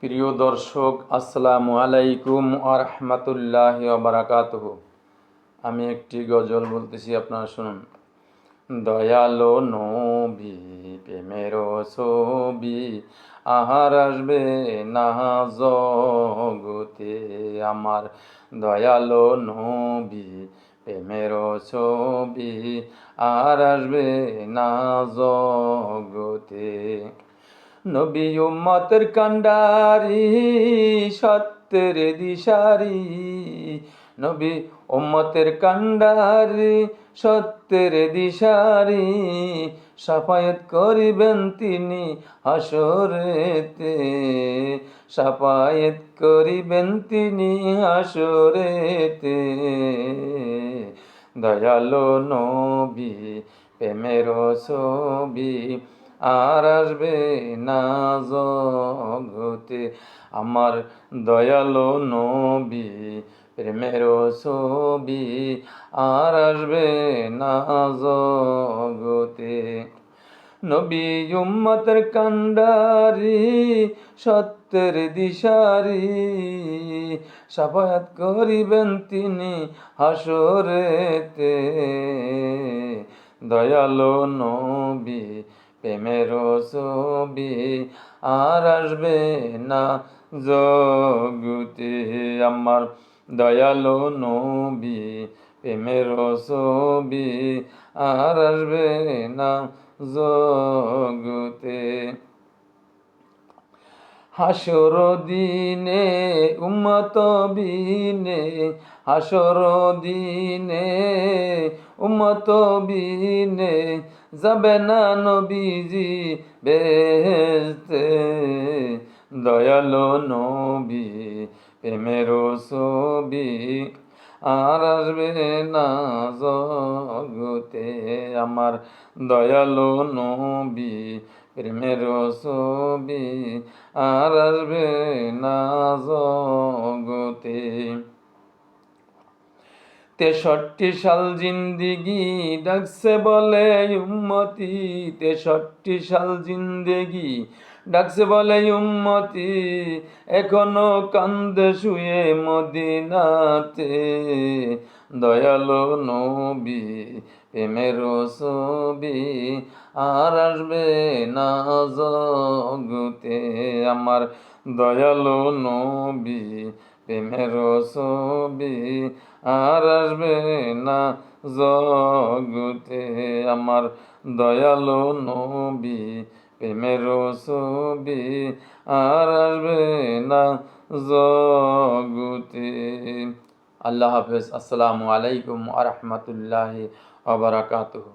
প্রিয় দর্শক, আসসালামু আলাইকুম ওয়া রাহমাতুল্লাহি ওয়া বারাকাতুহু। আমি একটি গজল বলতেছি, আপনারা শুনুন। দয়ালো নবী প্রেমের ছবি আহার আসবে না জগতে আমার। দয়ালো নবী প্রেমের ছবি আর আসবে না জগতে। নবী উম্মতের কান্ডারি, সত্যের দিশারি। নবী উম্মতের কান্ডারি, সত্যের দিশারি। শাফায়াত করিবেন তিনি হাসরেতে, শাফায়াত করিবেন তিনি হাসরেতে। দয়ালো নবী প্রেমের ছবি আর আসবে না জগতে আমার। দয়ালো নবী প্রেমের ছবি আর আসবে না জগতে। নবী উম্মতের কান্ডারি, সত্যের দিশারি। শাফায়াত করিবেন তিনি হাসরেতে। দয়ালো নবী প্রেমের ছবি আর আসবে না জগতে আমার। দয়ালো নবী প্রেমের ছবি আর আসবে না জগতে। হাসর দিনে উম্মত বিনে, হাসর দিনে উম্মত বিনে যাবে না নবীজি বেহেশতে। দয়ালো নবী প্রেমের ছবি আর আসবে না জগতে আমার। দয়ালো নবী প্রেমের ছবি আর আসবে না জগতে। 63 সাল জিন্দিগি ডাকছে বলে উম্মতি, 63 সাল জিন্দেগি ডাকছে বলে উম্মতি। এখনো কান্দে শুয়ে মদিনাতে। দয়ালো নবী প্রেমের ছবি আর আসবে না জগতে আমার। দয়ালো নবী প্রেমের ছবি আর আসবে না জগতে আমার। দয়ালো নবী প্রেমের ছবি আর আসবে না জগতে। আল্লাহ হাফেজ। আসসালামু আলাইকুম ওয়া রাহমাতুল্লাহি ওয়া বারাকাতুহু।